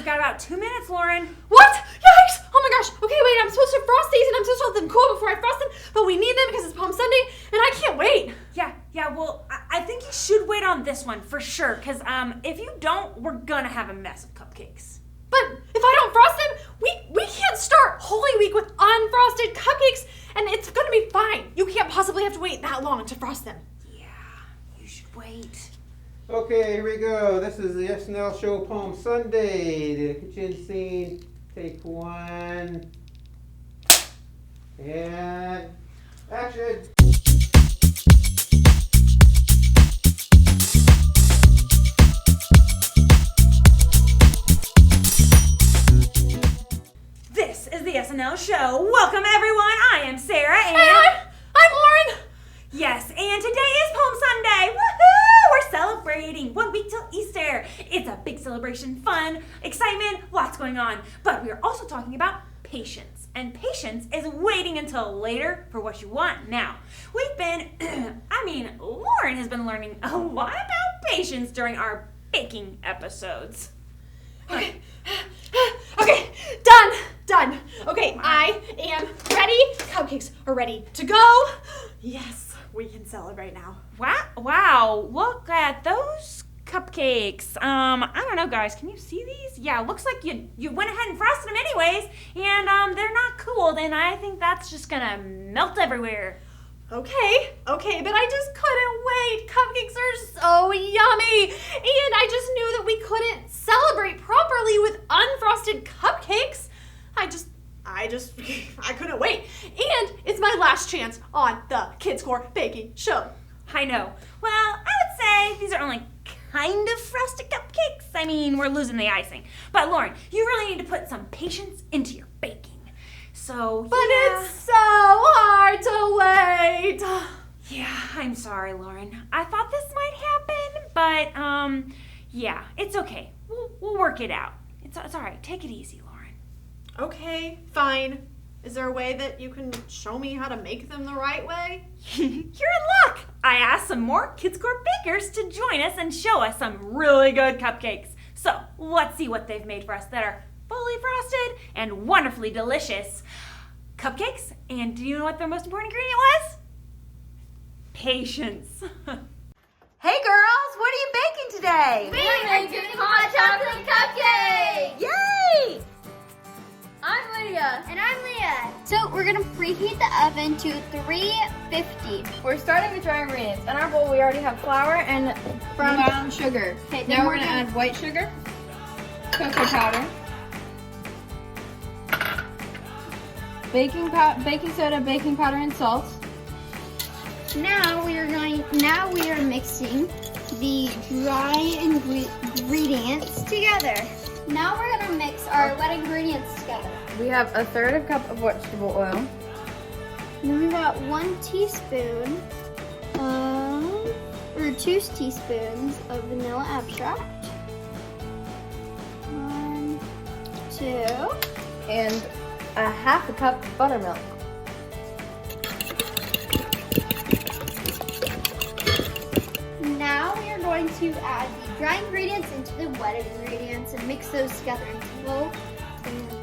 We've got about 2 minutes, Lauren. What? Yikes! Oh my gosh. Okay, wait, I'm supposed to frost these and I'm supposed to let them cool before I frost them, but we need them because it's Palm Sunday and I can't wait. Yeah, well, I think you should wait on this one for sure, because if you don't, we're gonna have a mess of cupcakes. But if I don't frost them, we can't start Holy Week with unfrosted cupcakes and it's gonna be fine. You can't possibly have to wait that long to frost them. Yeah, you should wait. Okay, here we go. This is the SNL show Palm Sunday. The kitchen scene, take one. And action. This is the SNL show. Welcome, everyone. I am Sarah, and I'm Lauren. Yes, and today is Palm Sunday. Woohoo! We're celebrating 1 week till Easter. It's a big celebration, fun, excitement, lots going on. But we are also talking about patience. And patience is waiting until later for what you want now. We've been, Lauren has been learning a lot about patience during our baking episodes. Okay, done. Okay, I am ready. Cupcakes are ready to go. Yes, we can celebrate now. Wow, look at those cupcakes. I don't know, guys, can you see these? Yeah, looks like you went ahead and frosted them anyways, and they're not cooled, and I think that's just gonna melt everywhere. Okay, but I just couldn't wait. Cupcakes are so yummy. And I just knew that we couldn't celebrate properly with unfrosted cupcakes. I couldn't wait. And it's my last chance on the KiDSCOR baking show. I know. Well, I would say these are only kind of frosted cupcakes. I mean, we're losing the icing. But Lauren, you really need to put some patience into your baking. So, but it's so hard to wait. Yeah, I'm sorry, Lauren. I thought this might happen, but yeah, it's okay. We'll work it out. It's all right. Take it easy, Lauren. Okay, fine. Is there a way that you can show me how to make them the right way? You're in luck. I asked some more KiDSCOR bakers to join us and show us some really good cupcakes. So, let's see what they've made for us that are fully frosted and wonderfully delicious cupcakes. And do you know what their most important ingredient was? Patience. Hey girls, what are you baking today? We're making hot chocolate cupcakes! Yay! I'm Lydia. And I'm Leah. So we're gonna preheat the oven to 350. We're starting with dry ingredients. In our bowl we already have flour and brown sugar. Okay, now we're gonna add white sugar, cocoa powder, baking soda, baking powder, and salt. Now we are mixing the dry ingredients together. Now we're gonna mix our wet ingredients together. We have a third of a cup of vegetable oil. Then we got 1 teaspoon or 2 teaspoons of vanilla extract. 1, 2. And a half a cup of buttermilk. Now we are going to add the dry ingredients into the wet ingredients and mix those together until it's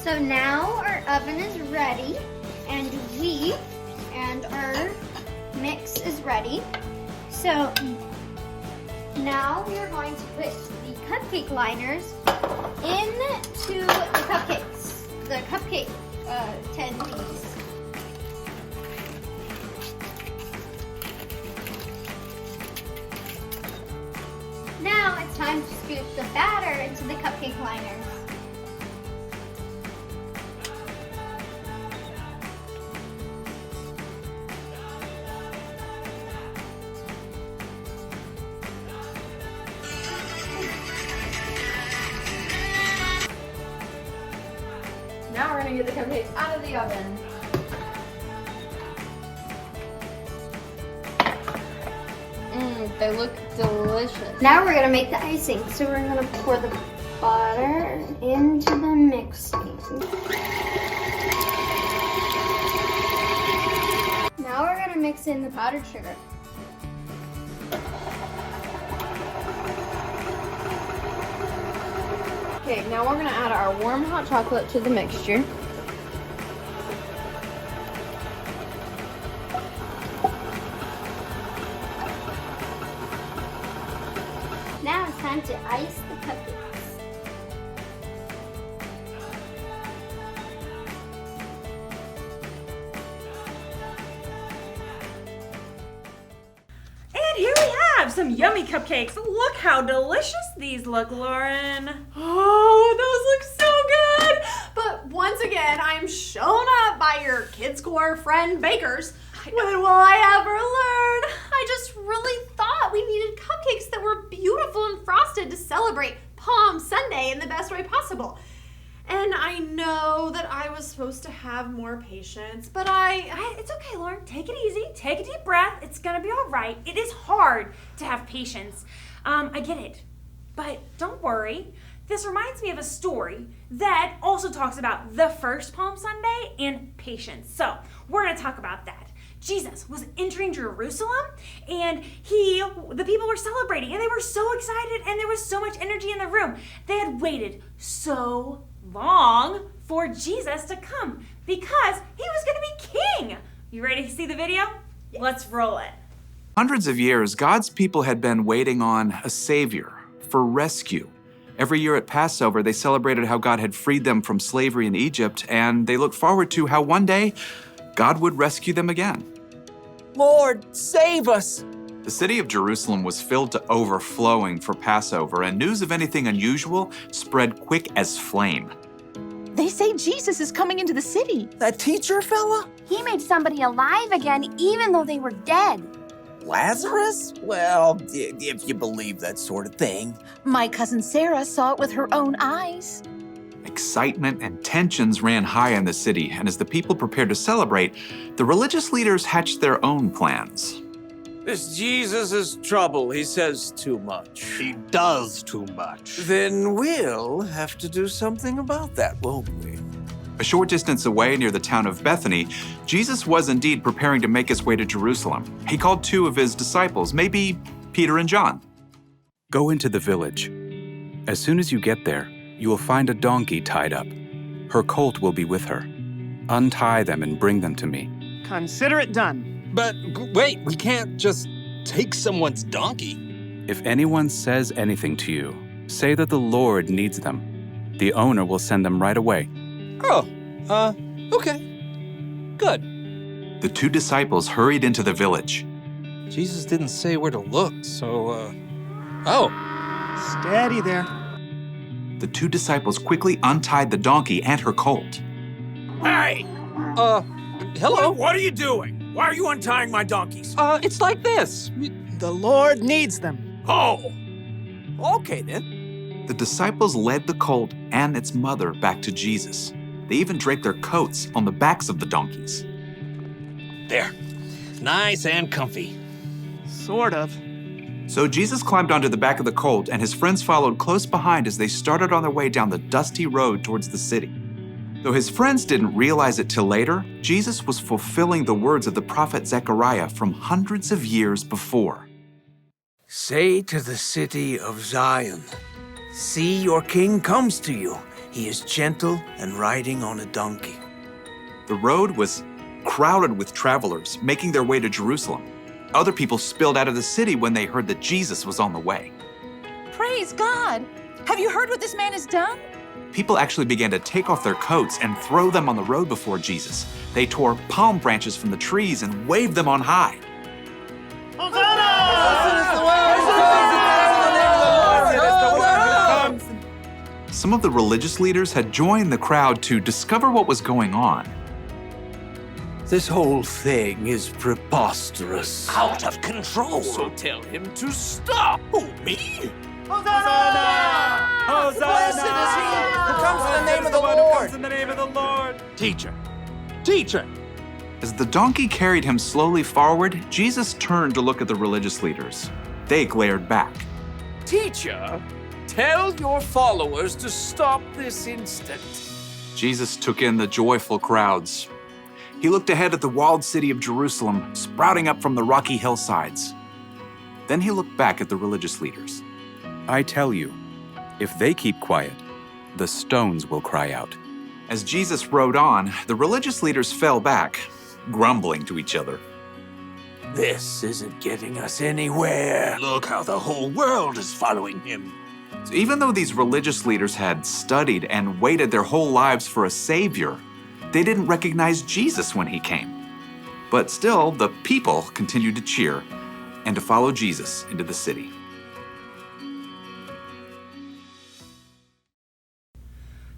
So now our oven is ready and our mix is ready. So now we are going to put the cupcake liners into the cupcakes, the cupcake tin thingies. Now it's time to scoop the batter into the cupcake liners. Now we're gonna get the cupcakes out of the oven. They look delicious. Now we're gonna make the icing. So we're gonna pour the butter into the mixing. Now Now we're gonna mix in the powdered sugar. Okay, now we're gonna add our warm hot chocolate to the mixture. Now it's time to ice the cupcakes. And here we have some yummy cupcakes. Look how delicious these look, Lauren. Oh, those look so good! But once again, I'm shown up by your KiDSCOR friend bakers. When will I ever learn? I just really thought we needed cupcakes that were beautiful and frosted to celebrate Palm Sunday in the best way possible. And I know that I was supposed to have more patience, but It's okay, Lauren. Take it easy. Take a deep breath. It's gonna be all right. It is hard to have patience. I get it. But don't worry. This reminds me of a story that also talks about the first Palm Sunday and patience. So we're gonna talk about that. Jesus was entering Jerusalem, and the people were celebrating, and they were so excited, and there was so much energy in the room. They had waited so long for Jesus to come because he was going to be king. You ready to see the video? Let's roll it. Hundreds of years, God's people had been waiting on a savior for rescue. Every year at Passover, they celebrated how God had freed them from slavery in Egypt, and they looked forward to how one day God would rescue them again. Lord, save us! The city of Jerusalem was filled to overflowing for Passover, and news of anything unusual spread quick as flame. They say Jesus is coming into the city. That teacher fella? He made somebody alive again, even though they were dead. Lazarus? Well, if you believe that sort of thing. My cousin Sarah saw it with her own eyes. Excitement and tensions ran high in the city, and as the people prepared to celebrate, the religious leaders hatched their own plans. This Jesus is trouble. He says too much. He does too much. Then we'll have to do something about that, won't we? A short distance away near the town of Bethany, Jesus was indeed preparing to make his way to Jerusalem. He called two of his disciples, maybe Peter and John. Go into the village. As soon as you get there, you will find a donkey tied up. Her colt will be with her. Untie them and bring them to me. Consider it done. But wait, we can't just take someone's donkey. If anyone says anything to you, say that the Lord needs them. The owner will send them right away. Oh, okay. Good. The two disciples hurried into the village. Jesus didn't say where to look, so, Oh. Steady there. The two disciples quickly untied the donkey and her colt. Hey! Hello? What are you doing? Why are you untying my donkeys? It's like this. The Lord needs them. Oh! Okay, then. The disciples led the colt and its mother back to Jesus. They even draped their coats on the backs of the donkeys. There. Nice and comfy. Sort of. So Jesus climbed onto the back of the colt, and his friends followed close behind as they started on their way down the dusty road towards the city. Though his friends didn't realize it till later, Jesus was fulfilling the words of the prophet Zechariah from hundreds of years before. Say to the city of Zion, see, your king comes to you. He is gentle and riding on a donkey. The road was crowded with travelers making their way to Jerusalem. Other people spilled out of the city when they heard that Jesus was on the way. Praise God! Have you heard what this man has done? People actually began to take off their coats and throw them on the road before Jesus. They tore palm branches from the trees and waved them on high. Some of the religious leaders had joined the crowd to discover what was going on. This whole thing is preposterous. Out of control. So tell him to stop. Who, me? Hosanna! Hosanna! Blessed is he who comes in the name of the Who Lord. comes in the name of the Lord. Teacher. Teacher. As the donkey carried him slowly forward, Jesus turned to look at the religious leaders. They glared back. Teacher, tell your followers to stop this instant. Jesus took in the joyful crowds. He looked ahead at the walled city of Jerusalem, sprouting up from the rocky hillsides. Then he looked back at the religious leaders. I tell you, if they keep quiet, the stones will cry out. As Jesus rode on, the religious leaders fell back, grumbling to each other. This isn't getting us anywhere. Look how the whole world is following him. So even though these religious leaders had studied and waited their whole lives for a savior, they didn't recognize Jesus when he came. But still, the people continued to cheer and to follow Jesus into the city.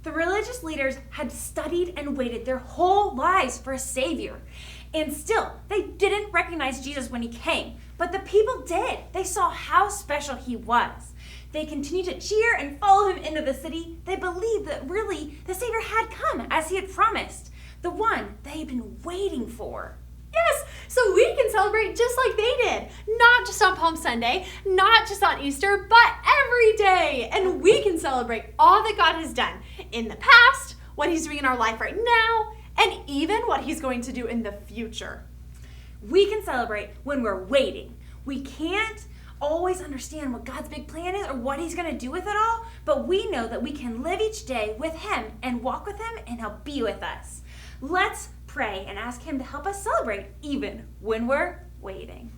The religious leaders had studied and waited their whole lives for a savior. And still, they didn't recognize Jesus when he came. But the people did. They saw how special he was. They continued to cheer and follow him into the city. They believed that really the Savior had come as he had promised. The one they had been waiting for. Yes, so we can celebrate just like they did. Not just on Palm Sunday, not just on Easter, but every day. And we can celebrate all that God has done in the past, what he's doing in our life right now, and even what he's going to do in the future. We can celebrate when we're waiting. We can't always understand what God's big plan is or what he's going to do with it all, but we know that we can live each day with him and walk with him and he'll be with us. Let's pray and ask him to help us celebrate even when we're waiting.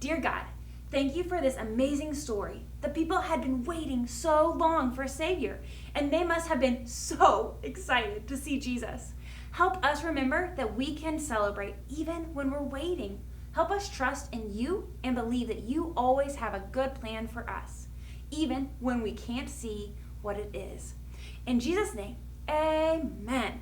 Dear God, thank you for this amazing story. The people had been waiting so long for a Savior, and they must have been so excited to see Jesus. Help us remember that we can celebrate even when we're waiting. Help us trust in you and believe that you always have a good plan for us, even when we can't see what it is. In Jesus' name, amen.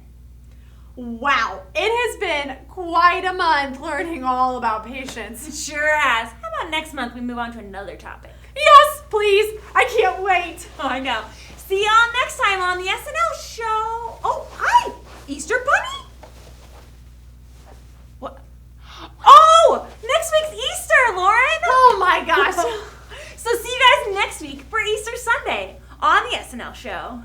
Wow, it has been quite a month learning all about patience. It sure has. How about next month we move on to another topic? Yes, please. I can't wait. Oh, I know. See y'all next time on the SNL show. Oh, hi, Easter Bunny. What? Oh, next week's Easter, Lauren. Oh my gosh. So see you guys next week for Easter Sunday on the SNL show.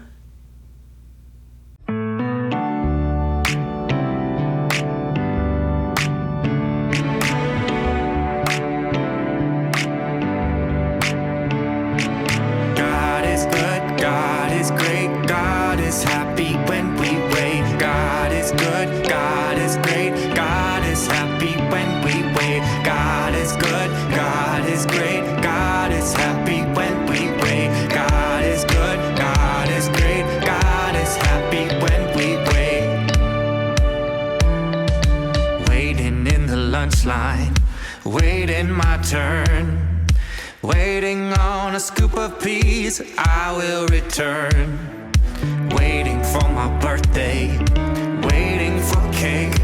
Line, waiting my turn, waiting on a scoop of peas I will return, waiting for my birthday, waiting for cake,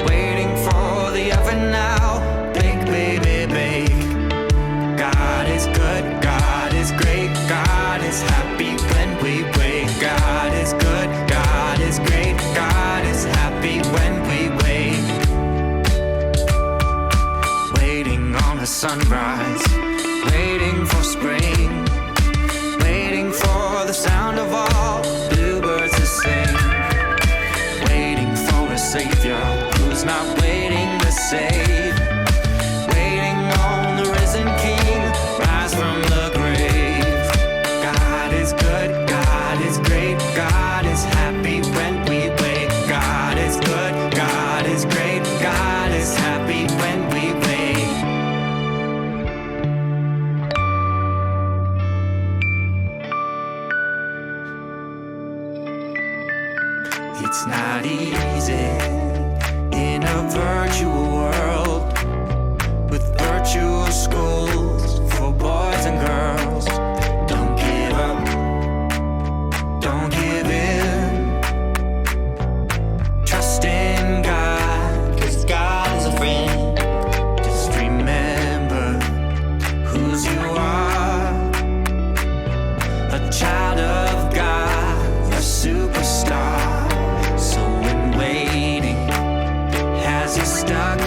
waiting for the oven now, bake baby bake. God is good, God is great, God is happy when we wait. God is good, God is great, God is happy when we wait. Waiting on a sunrise, waiting for spring, waiting for the sound of all bluebirds to sing, waiting for a savior who's not waiting to save, waiting on the risen king, rise from the grave. God is good, God is great, God is happy when we wait. God is good, God is great, God is happy when we wait. It's not easy in a virtual world with virtual schools for boys and girls. Don't give up, don't give in. Trust in God, 'cause God is a friend. Just remember whose you are, a child of God, a superstar. So when waiting has you stuck,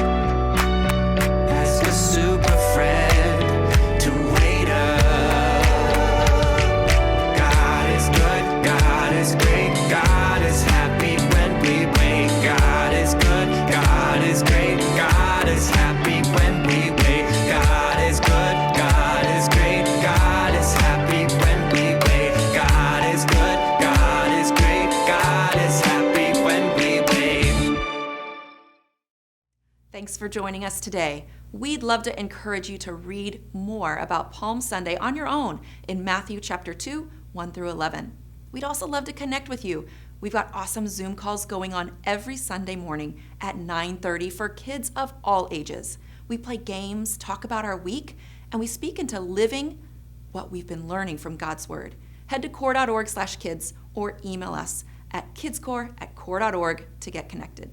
for joining us today. We'd love to encourage you to read more about Palm Sunday on your own in Matthew chapter 2, 1 through 11. We'd also love to connect with you. We've got awesome Zoom calls going on every Sunday morning at 9:30 for kids of all ages. We play games, talk about our week, and we speak into living what we've been learning from God's Word. Head to core.org/kids or email us at kidscore@core.org to get connected.